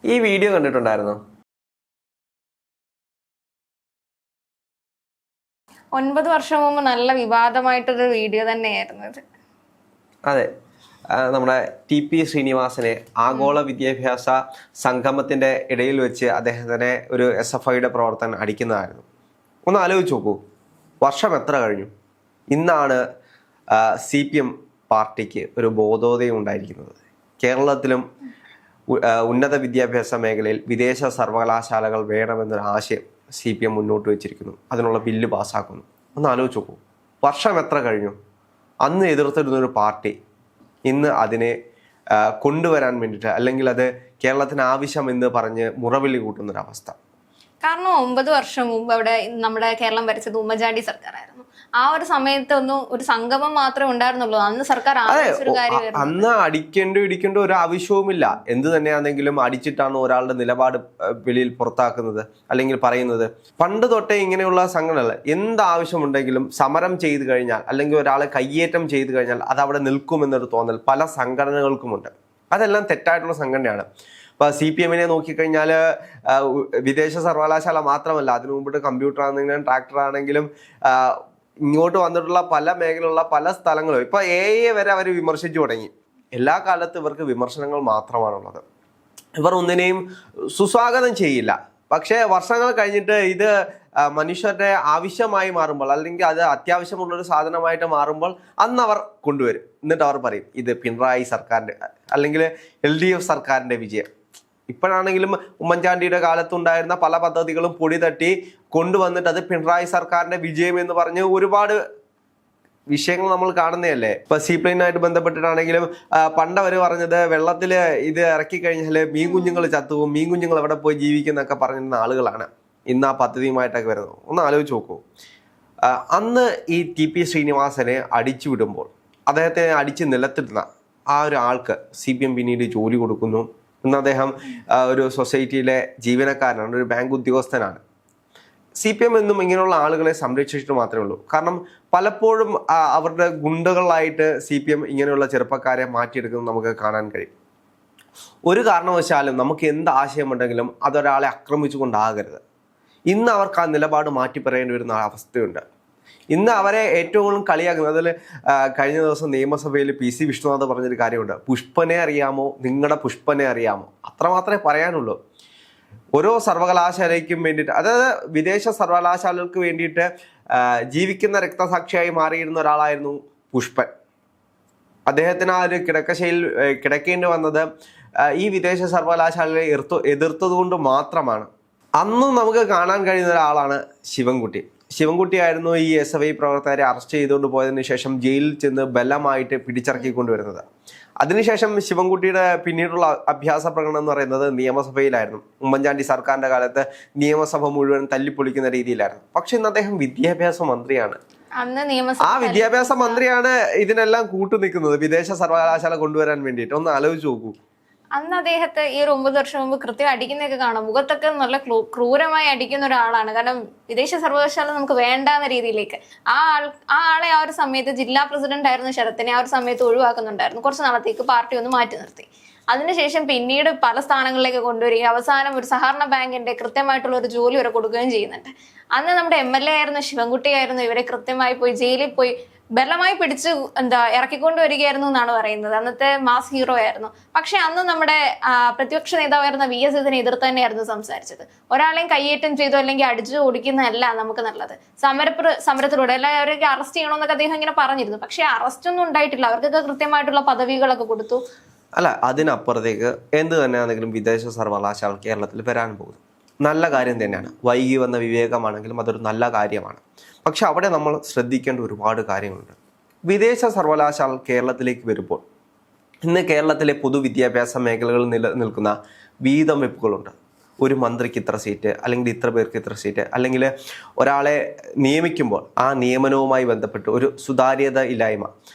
ഈ വീഡിയോ കണ്ടിട്ടുണ്ടായിരുന്നോ? 9 വർഷം മുമ്പ് നല്ല വിവാദമായിട്ടൊരു വീഡിയോ തന്നെയായിരുന്നു ഇത്. അതെ, നമ്മുടെ TP ശ്രീനിവാസനെ ആഗോള വിദ്യാഭ്യാസ സംഗമത്തിന്റെ ഇടയിൽ വെച്ച് അദ്ദേഹത്തിനെ ഒരു SFIയുടെ പ്രവർത്തനം അടിക്കുന്നതായിരുന്നു. ഒന്ന് ആലോചിച്ച് നോക്കൂ, വർഷം എത്ര കഴിഞ്ഞു? ഇന്നാണ് CPM പാർട്ടിക്ക് ഒരു ബോധോദയം ഉണ്ടായിരിക്കുന്നത്. കേരളത്തിലും ഉന്നത വിദ്യാഭ്യാസ മേഖലയിൽ വിദേശ സർവകലാശാലകൾ വേണമെന്നൊരു ആശയം CPM മുന്നോട്ട് വെച്ചിരിക്കുന്നു. അതിനുള്ള ബില്ല് പാസ്സാക്കുന്നു. ഒന്ന് ആലോചിച്ച് നോക്കൂ, വർഷം എത്ര കഴിഞ്ഞു? അന്ന് എതിർത്തിരുന്നൊരു പാർട്ടി ഇന്ന് അതിനെ കൊണ്ടുവരാൻ വേണ്ടിയിട്ട്, അല്ലെങ്കിൽ അത് കേരളത്തിന് ആവശ്യമെന്ന് പറഞ്ഞ് മുറവിളി കൂട്ടുന്നൊരവസ്ഥ. കാരണം 9 വർഷം മുമ്പ് അവിടെ നമ്മുടെ കേരളം ഭരിച്ചത് ഉമ്മൻചാണ്ടി സർക്കാരായിരുന്നു. ആ ഒരു സമയത്തൊന്നും ഒരു സംഗമം മാത്രമേ ഉണ്ടായിരുന്നുള്ളൂ. അന്ന് സർക്കാർ ആലോചിച്ചൊരു കാര്യം, അന്ന് ഇടിക്കേണ്ട ഒരു ആവശ്യവുമില്ല. എന്ത് തന്നെയാണെങ്കിലും അടിച്ചിട്ടാണ് ഒരാളുടെ നിലപാട് വെളിയിൽ പുറത്താക്കുന്നത് അല്ലെങ്കിൽ പറയുന്നത്. പണ്ട് തൊട്ടേ ഇങ്ങനെയുള്ള സംഘടനകൾ എന്താവശ്യമുണ്ടെങ്കിലും സമരം ചെയ്തു കഴിഞ്ഞാൽ അല്ലെങ്കിൽ ഒരാളെ കയ്യേറ്റം ചെയ്തു കഴിഞ്ഞാൽ അത് അവിടെ നിൽക്കുമെന്നൊരു തോന്നൽ പല സംഘടനകൾക്കുമുണ്ട്. അതെല്ലാം തെറ്റായിട്ടുള്ള സംഘടനയാണ്. ഇപ്പോൾ CPMനെ നോക്കിക്കഴിഞ്ഞാൽ വിദേശ സർവകലാശാല മാത്രമല്ല, അതിനു മുമ്പിട്ട് കമ്പ്യൂട്ടർ ആണെങ്കിലും ട്രാക്ടർ ആണെങ്കിലും ഇങ്ങോട്ട് വന്നിട്ടുള്ള പല മേഖലയിലുള്ള പല സ്ഥലങ്ങളും ഇപ്പോൾ AI വരെ അവർ വിമർശിച്ചു തുടങ്ങി. എല്ലാ കാലത്തും ഇവർക്ക് വിമർശനങ്ങൾ മാത്രമാണുള്ളത്. ഇവർ ഒന്നിനെയും സുസ്വാഗതം ചെയ്യില്ല. പക്ഷേ വർഷങ്ങൾ കഴിഞ്ഞിട്ട് ഇത് മനുഷ്യരുടെ ആവശ്യമായി മാറുമ്പോൾ, അല്ലെങ്കിൽ അത് അത്യാവശ്യമുള്ളൊരു സാധനമായിട്ട് മാറുമ്പോൾ അന്ന് അവർ കൊണ്ടുവരും. എന്നിട്ട് അവർ പറയും ഇത് പിണറായി സർക്കാരിൻ്റെ അല്ലെങ്കിൽ LDF സർക്കാരിൻ്റെ വിജയം. ഇപ്പോഴാണെങ്കിലും ഉമ്മൻചാണ്ടിയുടെ കാലത്തുണ്ടായിരുന്ന പല പദ്ധതികളും പൊടി തട്ടി കൊണ്ടുവന്നിട്ട് അത് പിണറായി സർക്കാരിന്റെ വിജയം എന്ന് പറഞ്ഞ് ഒരുപാട് വിഷയങ്ങൾ നമ്മൾ കാണുന്നതല്ലേ. ഇപ്പൊ സീപ്ലെയിനായിട്ട് ബന്ധപ്പെട്ടിട്ടാണെങ്കിലും പണ്ട് അവർ പറഞ്ഞത് വെള്ളത്തിൽ ഇത് ഇറക്കി കഴിഞ്ഞാൽ മീൻ കുഞ്ഞുങ്ങൾ ചത്തുവും, മീൻ കുഞ്ഞുങ്ങൾ എവിടെ പോയി ജീവിക്കുന്നൊക്കെ പറഞ്ഞിരുന്ന ആളുകളാണ് ഇന്ന് ആ പദ്ധതിയുമായിട്ടൊക്കെ വരുന്നത്. ഒന്ന് ആലോചിച്ച് നോക്കൂ, അന്ന് ഈ TP ശ്രീനിവാസനെ അടിച്ചു വിടുമ്പോൾ അദ്ദേഹത്തെ അടിച്ച് നിലത്തിടുന്ന ആ ഒരു ആൾക്ക് CPM പിന്നീട് ജോലി കൊടുക്കുന്നു. ഇന്ന് അദ്ദേഹം ഒരു സൊസൈറ്റിയിലെ ജീവനക്കാരനാണ്, ഒരു ബാങ്ക് ഉദ്യോഗസ്ഥനാണ്. CPM എന്നും ഇങ്ങനെയുള്ള ആളുകളെ സംരക്ഷിച്ചിട്ട് മാത്രമേ ഉള്ളൂ. കാരണം പലപ്പോഴും അവരുടെ ഗുണ്ടകളായിട്ട് CPM ഇങ്ങനെയുള്ള ചെറുപ്പക്കാരെ മാറ്റിയെടുക്കുന്നത് നമുക്ക് കാണാൻ കഴിയും. ഒരു കാരണവശാലും നമുക്ക് എന്ത് ആശയമുണ്ടെങ്കിലും അതൊരാളെ ആക്രമിച്ചുകൊണ്ടാകരുത്. ഇന്ന് അവർക്ക് ആ നിലപാട് മാറ്റി പറയേണ്ടി വരുന്ന അവസ്ഥയുണ്ട്. ഇന്ന് അവരെ ഏറ്റവും കൂടുതൽ കളിയാക്കുന്നത്, അതിൽ കഴിഞ്ഞ ദിവസം നിയമസഭയിൽ PC വിഷ്ണുനാഥ് പറഞ്ഞൊരു കാര്യമുണ്ട്, പുഷ്പനെ അറിയാമോ, നിങ്ങളുടെ പുഷ്പനെ അറിയാമോ, അത്രമാത്രമേ പറയാനുള്ളൂ. ഓരോ സർവകലാശാലയ്ക്കും വേണ്ടിയിട്ട്, അതായത് വിദേശ സർവകലാശാലകൾക്ക് വേണ്ടിയിട്ട് ജീവിക്കുന്ന രക്തസാക്ഷിയായി മാറിയിരുന്ന ഒരാളായിരുന്നു പുഷ്പൻ. അദ്ദേഹത്തിന് ആ ഒരു കിടക്കശയിൽ കിടക്കേണ്ടി വന്നത് ഈ വിദേശ സർവകലാശാലയെ എതിർത്തത് കൊണ്ട് മാത്രമാണ്. അന്നും നമുക്ക് കാണാൻ കഴിയുന്ന ഒരാളാണ് ശിവൻകുട്ടിയായിരുന്നു ഈ SFI പ്രവർത്തകരെ അറസ്റ്റ് ചെയ്തുകൊണ്ട് പോയതിനു ശേഷം ജയിലിൽ ചെന്ന് ബലമായിട്ട് പിടിച്ചിറക്കിക്കൊണ്ടുവരുന്നത്. അതിനുശേഷം ശിവൻകുട്ടിയുടെ പിന്നീടുള്ള അഭ്യാസ പ്രകടനം എന്ന് പറയുന്നത് നിയമസഭയിലായിരുന്നു. ഉമ്മൻചാണ്ടി സർക്കാരിന്റെ കാലത്ത് നിയമസഭ മുഴുവൻ തല്ലിപ്പൊളിക്കുന്ന രീതിയിലായിരുന്നു. പക്ഷെ ഇന്ന് അദ്ദേഹം വിദ്യാഭ്യാസ മന്ത്രിയാണ്. ആ വിദ്യാഭ്യാസ മന്ത്രിയാണ് ഇതിനെല്ലാം കൂട്ടുനിൽക്കുന്നത്, വിദേശ സർവകലാശാല കൊണ്ടുവരാൻ വേണ്ടിയിട്ട്. ഒന്ന് ആലോചിച്ച് നോക്കൂ. അന്ന് അദ്ദേഹത്തെ ഈ ഒരു 9 വർഷം മുമ്പ് കൃത്യം അടിക്കുന്നതൊക്കെ കാണാം. മുഖത്തൊക്കെ നല്ല ക്രൂരമായി അടിക്കുന്ന ഒരാളാണ്. കാരണം വിദേശ സർവകലാശാല നമുക്ക് വേണ്ടാന്ന രീതിയിലേക്ക് ആ ആളെ ആ ഒരു സമയത്ത് ജില്ലാ പ്രസിഡന്റ് ആയിരുന്ന ശരത്തിനെ ആ ഒരു സമയത്ത് ഒഴിവാക്കുന്നുണ്ടായിരുന്നു. കുറച്ച് നാളത്തേക്ക് പാർട്ടി ഒന്ന് മാറ്റി നിർത്തി. അതിനുശേഷം പിന്നീട് പല സ്ഥാനങ്ങളിലേക്ക് കൊണ്ടുവരികയും അവസാനം ഒരു സഹകരണ ബാങ്കിന്റെ കൃത്യമായിട്ടുള്ള ഒരു ജോലി വരെ കൊടുക്കുകയും ചെയ്യുന്നുണ്ട്. അന്ന് നമ്മുടെ MLA ആയിരുന്ന ശിവൻകുട്ടിയായിരുന്നു ഇവരെ കൃത്യമായി പോയി ജയിലിൽ പോയി ബലമായി പിടിച്ച് ഇറക്കിക്കൊണ്ടുവരികയായിരുന്നു എന്നാണ് പറയുന്നത്. അന്നത്തെ മാസ് ഹീറോ ആയിരുന്നു. പക്ഷെ അന്ന് നമ്മുടെ പ്രതിപക്ഷ നേതാവായിരുന്ന VS ഇതിനെ എതിർത്ത് തന്നെയായിരുന്നു സംസാരിച്ചത്. ഒരാളെയും കയ്യേറ്റം ചെയ്തോ അല്ലെങ്കിൽ അടിച്ചു ഓടിക്കുന്നതല്ല നമുക്ക് നല്ലത്, സമരത്തിലൂടെ അല്ല അവരൊക്കെ അറസ്റ്റ് ചെയ്യണമെന്നൊക്കെ അദ്ദേഹം ഇങ്ങനെ പറഞ്ഞിരുന്നു. പക്ഷെ അറസ്റ്റ് ഒന്നും ഉണ്ടായിട്ടില്ല. അവർക്കൊക്കെ കൃത്യമായിട്ടുള്ള പദവികളൊക്കെ കൊടുത്തു. അല്ല, അതിനപ്പുറത്തേക്ക് എന്ത് തന്നെയാണെങ്കിലും വിദേശ സർവകലാശാല കേരളത്തിൽ വരാൻ പോകുന്നു, നല്ല കാര്യം തന്നെയാണ്. വൈകി വന്ന വിവേകമാണെങ്കിലും അതൊരു നല്ല കാര്യമാണ്. പക്ഷെ അവിടെ നമ്മൾ ശ്രദ്ധിക്കേണ്ട ഒരുപാട് കാര്യങ്ങളുണ്ട്. വിദേശ സർവകലാശാല കേരളത്തിലേക്ക് വരുമ്പോൾ ഇന്ന് കേരളത്തിലെ പൊതുവിദ്യാഭ്യാസ മേഖലകളിൽ നിലനിൽക്കുന്ന വീതം വെപ്പുകളുണ്ട്. ഒരു മന്ത്രിക്ക് ഇത്ര സീറ്റ്, അല്ലെങ്കിൽ ഇത്ര പേർക്ക് ഇത്ര സീറ്റ്, അല്ലെങ്കിൽ ഒരാളെ നിയമിക്കുമ്പോൾ ആ നിയമനവുമായി ബന്ധപ്പെട്ട് ഒരു സുതാര്യത ഇല്ലായ്മ,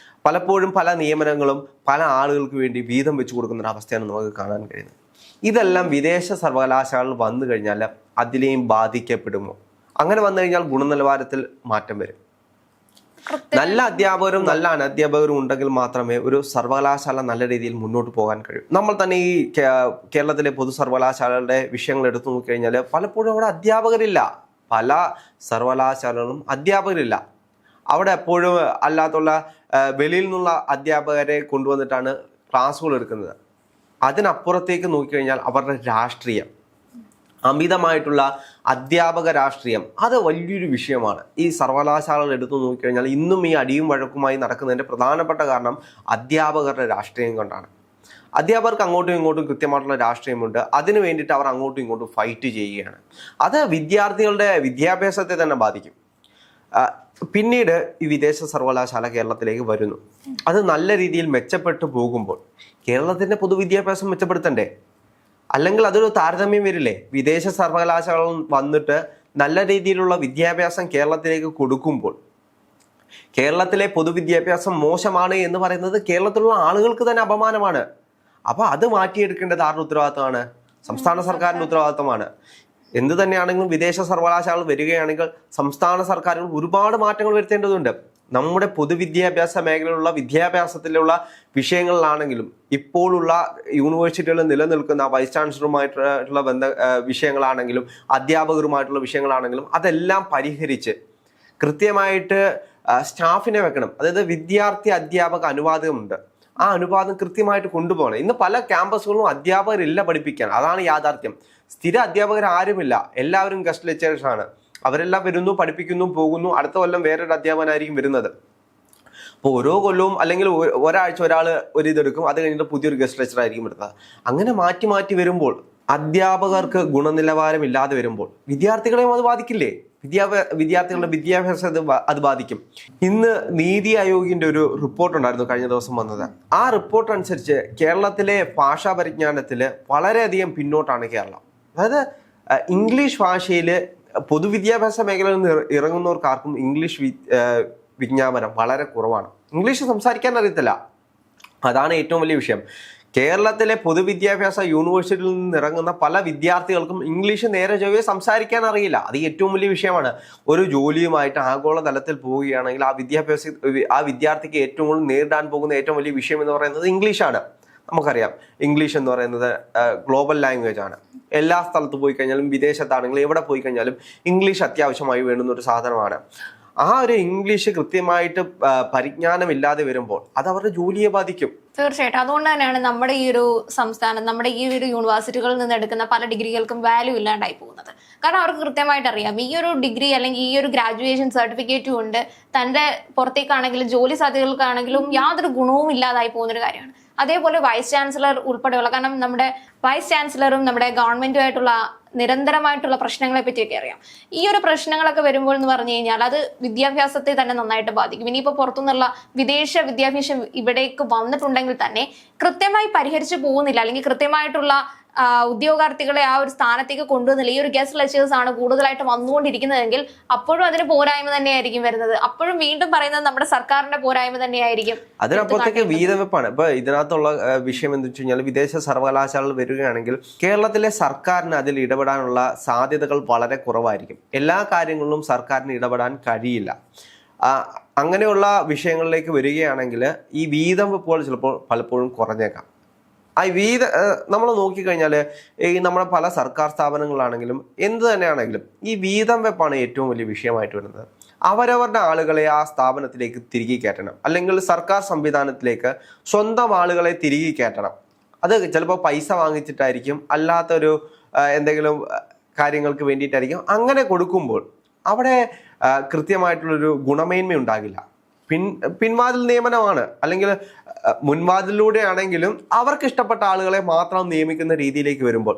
പലപ്പോഴും പല നിയമനങ്ങളും പല ആളുകൾക്ക് വേണ്ടി വീതം വെച്ച് കൊടുക്കുന്ന ഒരു അവസ്ഥയാണ് നമുക്ക് കാണാൻ കഴിയുന്നത്. ഇതെല്ലാം വിദേശ സർവകലാശാലകൾ വന്നു കഴിഞ്ഞാൽ അതിലെയും ബാധിക്കപ്പെടുമോ? അങ്ങനെ വന്നു കഴിഞ്ഞാൽ ഗുണനിലവാരത്തിൽ മാറ്റം വരും. നല്ല അധ്യാപകരും നല്ല അനധ്യാപകരും ഉണ്ടെങ്കിൽ മാത്രമേ ഒരു സർവകലാശാല നല്ല രീതിയിൽ മുന്നോട്ട് പോകാൻ കഴിയൂ. നമ്മൾ തന്നെ ഈ കേരളത്തിലെ പൊതു സർവകലാശാലകളുടെ വിഷയങ്ങൾ എടുത്തു നോക്കിക്കഴിഞ്ഞാൽ പലപ്പോഴും അവിടെ അധ്യാപകരില്ല. പല സർവകലാശാലകളും അധ്യാപകരില്ല. അവിടെ എപ്പോഴും അല്ലാത്തുള്ള വെളിയിൽ നിന്നുള്ള അധ്യാപകരെ കൊണ്ടുവന്നിട്ടാണ് ക്ലാസ്സുകൾ എടുക്കുന്നത്. അതിനപ്പുറത്തേക്ക് നോക്കിക്കഴിഞ്ഞാൽ അവരുടെ രാഷ്ട്രീയം, അമിതമായിട്ടുള്ള അധ്യാപക രാഷ്ട്രീയം, അത് വലിയൊരു വിഷയമാണ്. ഈ സർവകലാശാലകൾ എടുത്തു നോക്കിക്കഴിഞ്ഞാൽ ഇന്നും ഈ അടിയും വഴക്കുമായി നടക്കുന്നതിൻ്റെ പ്രധാനപ്പെട്ട കാരണം അധ്യാപകരുടെ രാഷ്ട്രീയം കൊണ്ടാണ്. അധ്യാപകർക്ക് അങ്ങോട്ടും ഇങ്ങോട്ടും കൃത്യമായിട്ടുള്ള രാഷ്ട്രീയമുണ്ട്. അതിനു വേണ്ടിയിട്ട് അവർ അങ്ങോട്ടും ഇങ്ങോട്ടും ഫൈറ്റ് ചെയ്യുകയാണ്. അത് വിദ്യാർത്ഥികളുടെ വിദ്യാഭ്യാസത്തെ തന്നെ ബാധിക്കും. പിന്നീട് ഈ വിദേശ സർവകലാശാല കേരളത്തിലേക്ക് വരുന്നു. അത് നല്ല രീതിയിൽ മെച്ചപ്പെട്ടു പോകുമ്പോൾ കേരളത്തിൻ്റെ പൊതുവിദ്യാഭ്യാസം മെച്ചപ്പെടുത്തണ്ടേ? അല്ലെങ്കിൽ അതൊരു താരതമ്യം വരില്ലേ? വിദേശ സർവകലാശാലകൾ വന്നിട്ട് നല്ല രീതിയിലുള്ള വിദ്യാഭ്യാസം കേരളത്തിലേക്ക് കൊടുക്കുമ്പോൾ കേരളത്തിലെ പൊതുവിദ്യാഭ്യാസം മോശമാണ് എന്ന് പറയുന്നത് കേരളത്തിലുള്ള ആളുകൾക്ക് തന്നെ അപമാനമാണ്. അപ്പോൾ അത് മാറ്റിയെടുക്കേണ്ടത് ആരുടെ ഉത്തരവാദിത്തമാണ്? സംസ്ഥാന സർക്കാരിൻ്റെ ഉത്തരവാദിത്തമാണ്. എന്ത് തന്നെയാണെങ്കിലും വിദേശ സർവകലാശാലകൾ വരികയാണെങ്കിൽ സംസ്ഥാന സർക്കാരുകൾ ഒരുപാട് മാറ്റങ്ങൾ വരുത്തേണ്ടതുണ്ട്. നമ്മുടെ പൊതുവിദ്യാഭ്യാസ മേഖലയിലുള്ള വിദ്യാഭ്യാസത്തിലുള്ള വിഷയങ്ങളിലാണെങ്കിലും ഇപ്പോഴുള്ള യൂണിവേഴ്സിറ്റികളിൽ നിലനിൽക്കുന്ന വൈസ് ചാൻസലറുമായിട്ടുള്ള വിഷയങ്ങളാണെങ്കിലും അധ്യാപകരുമായിട്ടുള്ള വിഷയങ്ങളാണെങ്കിലും അതെല്ലാം പരിഹരിച്ച് കൃത്യമായിട്ട് സ്റ്റാഫിനെ വെക്കണം. അതായത് വിദ്യാർത്ഥി അധ്യാപക അനുവാദമുണ്ട്, ആ അനുപാതം കൃത്യമായിട്ട് കൊണ്ടുപോകണം. ഇന്ന് പല ക്യാമ്പസുകളിലും അധ്യാപകരില്ല പഠിപ്പിക്കാൻ. അതാണ് യാഥാർത്ഥ്യം. സ്ഥിര അധ്യാപകർ ആരുമില്ല, എല്ലാവരും ഗസ്റ്റ് ലെക്ചേഴ്സ് ആണ്. അവരെല്ലാം വരുന്നു, പഠിപ്പിക്കുന്നു, പോകുന്നു. അടുത്ത കൊല്ലം വേറൊരു അധ്യാപകനായിരിക്കും വരുന്നത്. അപ്പോൾ ഓരോ കൊല്ലവും അല്ലെങ്കിൽ ഒരാഴ്ച ഒരാൾ ഒരു ഇതെടുക്കും, അത് കഴിഞ്ഞിട്ട് പുതിയൊരു ഗസ്റ്റ് ലെക്ചർ ആയിരിക്കും എടുത്തത്. അങ്ങനെ മാറ്റി മാറ്റി വരുമ്പോൾ അധ്യാപകർക്ക് ഗുണനിലവാരമില്ലാതെ വരുമ്പോൾ വിദ്യാർത്ഥികളെയും അത് ബാധിക്കില്ലേ? വിദ്യാർത്ഥികളുടെ വിദ്യാഭ്യാസത്തെ അത് ബാധിക്കും. ഇന്ന് നീതി ആയോഗിന്റെ ഒരു റിപ്പോർട്ട് ഉണ്ടായിരുന്നു കഴിഞ്ഞ ദിവസം വന്നത്. ആ റിപ്പോർട്ട് അനുസരിച്ച് കേരളത്തിലെ ഭാഷാ പരിജ്ഞാനത്തിൽ വളരെയധികം പിന്നോട്ടാണ് കേരളം. അതായത് ഇംഗ്ലീഷ് ഭാഷയിൽ പൊതുവിദ്യാഭ്യാസ മേഖലയിൽ നിന്ന് ഇറങ്ങുന്നവർക്കാർക്കും ഇംഗ്ലീഷ് വിജ്ഞാപനം വളരെ കുറവാണ്. ഇംഗ്ലീഷ് സംസാരിക്കാൻ അറിയത്തില്ല. അതാണ് ഏറ്റവും വലിയ വിഷയം. കേരളത്തിലെ പൊതുവിദ്യാഭ്യാസ യൂണിവേഴ്സിറ്റിയിൽ നിന്ന് ഇറങ്ങുന്ന പല വിദ്യാർത്ഥികൾക്കും ഇംഗ്ലീഷ് നേരെ ചൊവ്വേ സംസാരിക്കാൻ അറിയില്ല. അത് ഏറ്റവും വലിയ വിഷയമാണ്. ഒരു ജോലിയുമായിട്ട് ആഗോള തലത്തിൽ പോവുകയാണെങ്കിൽ ആ വിദ്യാർത്ഥിക്ക് ഏറ്റവും കൂടുതൽ നേരിടാൻ പോകുന്ന ഏറ്റവും വലിയ വിഷയം എന്ന് പറയുന്നത് ഇംഗ്ലീഷാണ്. നമുക്കറിയാം, ഇംഗ്ലീഷ് എന്ന് പറയുന്നത് ഗ്ലോബൽ ലാംഗ്വേജ് ആണ്. എല്ലാ സ്ഥലത്ത് പോയി കഴിഞ്ഞാലും വിദേശത്താണെങ്കിലും എവിടെ പോയി കഴിഞ്ഞാലും ഇംഗ്ലീഷ് അത്യാവശ്യമായി വേണ്ടുന്ന ഒരു സാധനമാണ്. ആ ഒരു ഇംഗ്ലീഷ് കൃത്യമായിട്ട് പരിജ്ഞാനമില്ലാതെ വരുമ്പോൾ അത് അവരുടെ ജോലിയെ ബാധിക്കും. തീർച്ചയായിട്ടും. അതുകൊണ്ട് തന്നെയാണ് നമ്മുടെ ഈ ഒരു സംസ്ഥാനം, നമ്മുടെ ഈ ഒരു യൂണിവേഴ്സിറ്റികളിൽ നിന്ന് എടുക്കുന്ന പല ഡിഗ്രികൾക്കും വാല്യൂ ഇല്ലാണ്ടായി പോകുന്നത്. കാരണം അവർക്ക് കൃത്യമായിട്ട് അറിയാം ഈ ഒരു ഡിഗ്രി അല്ലെങ്കിൽ ഈ ഒരു ഗ്രാജുവേഷൻ സർട്ടിഫിക്കറ്റ് കൊണ്ട് തൻ്റെ പുറത്തേക്കാണെങ്കിലും ജോലി സാധ്യതകൾക്കാണെങ്കിലും യാതൊരു ഗുണവും ഇല്ലാതായി പോകുന്നൊരു കാര്യമാണ്. അതേപോലെ വൈസ് ചാൻസലർ ഉൾപ്പെടെയുള്ള, കാരണം നമ്മുടെ വൈസ് ചാൻസലറും നമ്മുടെ ഗവൺമെന്റുമായിട്ടുള്ള നിരന്തരമായിട്ടുള്ള പ്രശ്നങ്ങളെ പറ്റിയൊക്കെ അറിയാം. ഈ ഒരു പ്രശ്നങ്ങളൊക്കെ വരുമ്പോൾ എന്ന് പറഞ്ഞു കഴിഞ്ഞാൽ അത് വിദ്യാഭ്യാസത്തെ തന്നെ നന്നായിട്ട് ബാധിക്കും. ഇനിയിപ്പോൾ പുറത്തുനിന്നുള്ള വിദേശ വിദ്യാഭ്യാസം ഇവിടേക്ക് വന്നിട്ടുണ്ടെങ്കിൽ തന്നെ കൃത്യമായി പരിഹരിച്ചു പോകുന്നില്ല, അല്ലെങ്കിൽ കൃത്യമായിട്ടുള്ള ഉദ്യോഗാർത്ഥികളെ ആ ഒരു സ്ഥാനത്തേക്ക് കൊണ്ടുവന്നില്ല. ഈ ഒരു ഗസ്റ്റ് ലെക്ചേഴ്സ് ആണ് കൂടുതലായിട്ട് വന്നുകൊണ്ടിരിക്കുന്നതെങ്കിൽ അപ്പോഴും അതിന് പോരായ്മ തന്നെയായിരിക്കും വരുന്നത്. അപ്പോഴും വീണ്ടും പറയുന്നത് നമ്മുടെ സർക്കാരിന്റെ പോരായ്മ തന്നെയായിരിക്കും. അതിനപ്പുറത്തേക്ക് വീതവെപ്പാണ്. ഇപ്പൊ ഇതിനകത്തുള്ള വിഷയം എന്ന് വെച്ച് കഴിഞ്ഞാൽ വിദേശ സർവകലാശാലകൾ വരികയാണെങ്കിൽ കേരളത്തിലെ സർക്കാരിന് അതിൽ ഇടപെടാനുള്ള സാധ്യതകൾ വളരെ കുറവായിരിക്കും. എല്ലാ കാര്യങ്ങളിലും സർക്കാരിന് ഇടപെടാൻ കഴിയില്ല. അങ്ങനെയുള്ള വിഷയങ്ങളിലേക്ക് വരികയാണെങ്കിൽ ഈ വീതം വെപ്പുകൾ ചിലപ്പോൾ പലപ്പോഴും കുറഞ്ഞേക്കാം. നമ്മൾ നോക്കിക്കഴിഞ്ഞാൽ ഈ നമ്മുടെ പല സർക്കാർ സ്ഥാപനങ്ങളാണെങ്കിലും എന്ത് തന്നെയാണെങ്കിലും ഈ വീതം വെപ്പാണ് ഏറ്റവും വലിയ വിഷയമായിട്ട് വരുന്നത്. അവരവരുടെ ആളുകളെ ആ സ്ഥാപനത്തിലേക്ക് തിരികെ കയറ്റണം, അല്ലെങ്കിൽ സർക്കാർ സംവിധാനത്തിലേക്ക് സ്വന്തം ആളുകളെ തിരികെ കയറ്റണം. അത് ചിലപ്പോൾ പൈസ വാങ്ങിച്ചിട്ടായിരിക്കും, അല്ലാത്തൊരു എന്തെങ്കിലും കാര്യങ്ങൾക്ക് വേണ്ടിയിട്ടായിരിക്കും. അങ്ങനെ കൊടുക്കുമ്പോൾ അവിടെ കൃത്യമായിട്ടുള്ളൊരു ഗുണമേന്മ ഉണ്ടാകില്ല. പിൻവാതിൽ നിയമനമാണ്, അല്ലെങ്കിൽ മുൻവാതിലൂടെ ആണെങ്കിലും അവർക്ക് ഇഷ്ടപ്പെട്ട ആളുകളെ മാത്രം നിയമിക്കുന്ന രീതിയിലേക്ക് വരുമ്പോൾ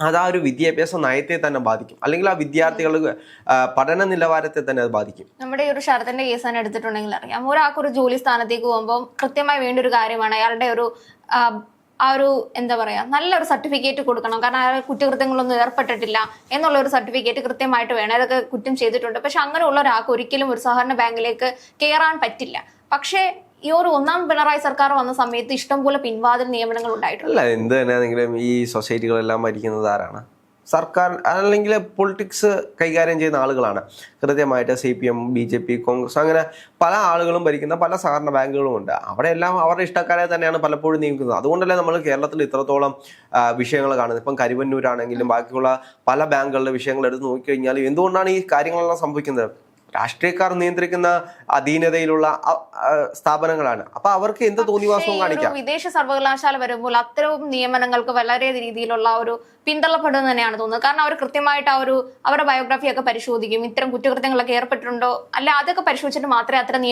അത് ആ ഒരു വിദ്യാഭ്യാസ നയത്തെ തന്നെ ബാധിക്കും, അല്ലെങ്കിൽ ആ വിദ്യാർത്ഥികളുടെ പഠന നിലവാരത്തെ തന്നെ അത് ബാധിക്കും. നമ്മുടെ ഈ ഒരു ശരത്തിന്റെ കേസ് തന്നെ എടുത്തിട്ടുണ്ടെങ്കിൽ അറിയാം, ഒരാൾക്കൊരു ജോലി സ്ഥാനത്തേക്ക് പോകുമ്പോൾ കൃത്യമായി വേണ്ട ഒരു കാര്യമാണ് അയാളുടെ ഒരു ആ ഒരു എന്താ പറയാ നല്ലൊരു സർട്ടിഫിക്കറ്റ് കൊടുക്കണം. കാരണം അയാൾ കുറ്റകൃത്യങ്ങളൊന്നും ഏർപ്പെട്ടിട്ടില്ല എന്നുള്ള ഒരു സർട്ടിഫിക്കറ്റ് കൃത്യമായിട്ട് വേണം. അതൊക്കെ കുറ്റം ചെയ്തിട്ടുണ്ട്. പക്ഷെ അങ്ങനെയുള്ള ഒരാൾക്ക് ഒരിക്കലും ഒരു സഹകരണ ബാങ്കിലേക്ക് കയറാൻ പറ്റില്ല. പക്ഷേ ഈ ഒരു ഒന്നാം പിണറായി സർക്കാർ വന്ന സമയത്ത് ഇഷ്ടംപോലെ പിൻവാതിൽ നിയമനങ്ങൾ ഉണ്ടായിട്ടുണ്ട്. അല്ല, എന്ത് തന്നെയാണെങ്കിലും ഈ സൊസൈറ്റികളെല്ലാം ഭരിക്കുന്നത് ആരാണ്? സർക്കാർ അല്ലെങ്കിൽ പൊളിറ്റിക്സ് കൈകാര്യം ചെയ്യുന്ന ആളുകളാണ്. കൃത്യമായിട്ട് CPM, BJP, കോൺഗ്രസ് അങ്ങനെ പല ആളുകളും ഭരിക്കുന്ന പല സഹകരണ ബാങ്കുകളും ഉണ്ട്. അവിടെയെല്ലാം അവരുടെ ഇഷ്ടക്കാരെ തന്നെയാണ് പലപ്പോഴും നിയമിക്കുന്നത്. അതുകൊണ്ടല്ലേ നമ്മൾ കേരളത്തിൽ ഇത്രത്തോളം വിഷയങ്ങൾ കാണുന്നത്. ഇപ്പം കരുവന്നൂരാണെങ്കിലും ബാക്കിയുള്ള പല ബാങ്കുകളുടെ വിഷയങ്ങൾ എടുത്ത് നോക്കിക്കഴിഞ്ഞാൽ എന്തുകൊണ്ടാണ് ഈ കാര്യങ്ങളെല്ലാം സംഭവിക്കുന്നത്? രാഷ്ട്രീയക്കാർ നിയന്ത്രിക്കുന്ന അധീനതയിലുള്ള സ്ഥാപനങ്ങളാണ്. അപ്പൊ അവർക്ക് എന്ത് തോന്നിവാസവും കാണിക്കാം. വിദേശ സർവകലാശാല വരുമ്പോൾ അത്തരം നിയമനങ്ങൾക്ക് വളരെ രീതിയിലുള്ള ഒരു പിന്തള്ളപ്പെടും തന്നെയാണ് തോന്നുന്നത്. കാരണം അവർ കൃത്യമായിട്ട് അവരുടെ ബയോഗ്രാഫി ഒക്കെ പരിശോധിക്കും. ഇത്തരം കുറ്റകൃത്യങ്ങളൊക്കെ ഏർപ്പെട്ടിട്ടുണ്ടോ അല്ല അതൊക്കെ പരിശോധിച്ചിട്ട് മാത്രമേ അത്തരം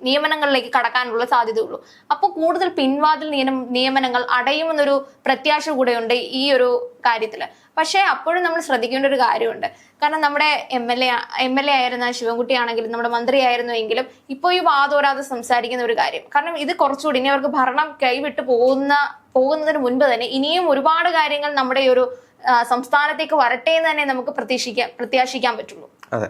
നിയമനങ്ങളിലേക്ക് കടക്കാനുള്ള സാധ്യതയുള്ളൂ. അപ്പോൾ കൂടുതൽ പിൻവാതിൽ നിയമനങ്ങൾ അടയുമെന്നൊരു പ്രത്യാശ കൂടെയുണ്ട് ഈ ഒരു കാര്യത്തില്. പക്ഷേ അപ്പോഴും നമ്മൾ ശ്രദ്ധിക്കേണ്ട ഒരു കാര്യമുണ്ട്. കാരണം നമ്മുടെ എം എൽ എ ആയിരുന്ന ശിവൻകുട്ടി ആണെങ്കിലും നമ്മുടെ മന്ത്രിയായിരുന്നുവെങ്കിലും ഇപ്പോൾ ഈ വാതോരാതെ സംസാരിക്കുന്ന ഒരു കാര്യം. കാരണം ഇത് കുറച്ചുകൂടി ഇനി അവർക്ക് ഭരണം കൈവിട്ട് പോകുന്നതിന് മുൻപ് തന്നെ ഇനിയും ഒരുപാട് കാര്യങ്ങൾ നമ്മുടെ ഈ ഒരു സംസ്ഥാനത്തേക്ക് വരട്ടെ എന്ന് തന്നെ നമുക്ക് പ്രത്യാശിക്കാൻ പറ്റുള്ളൂ. അതെ.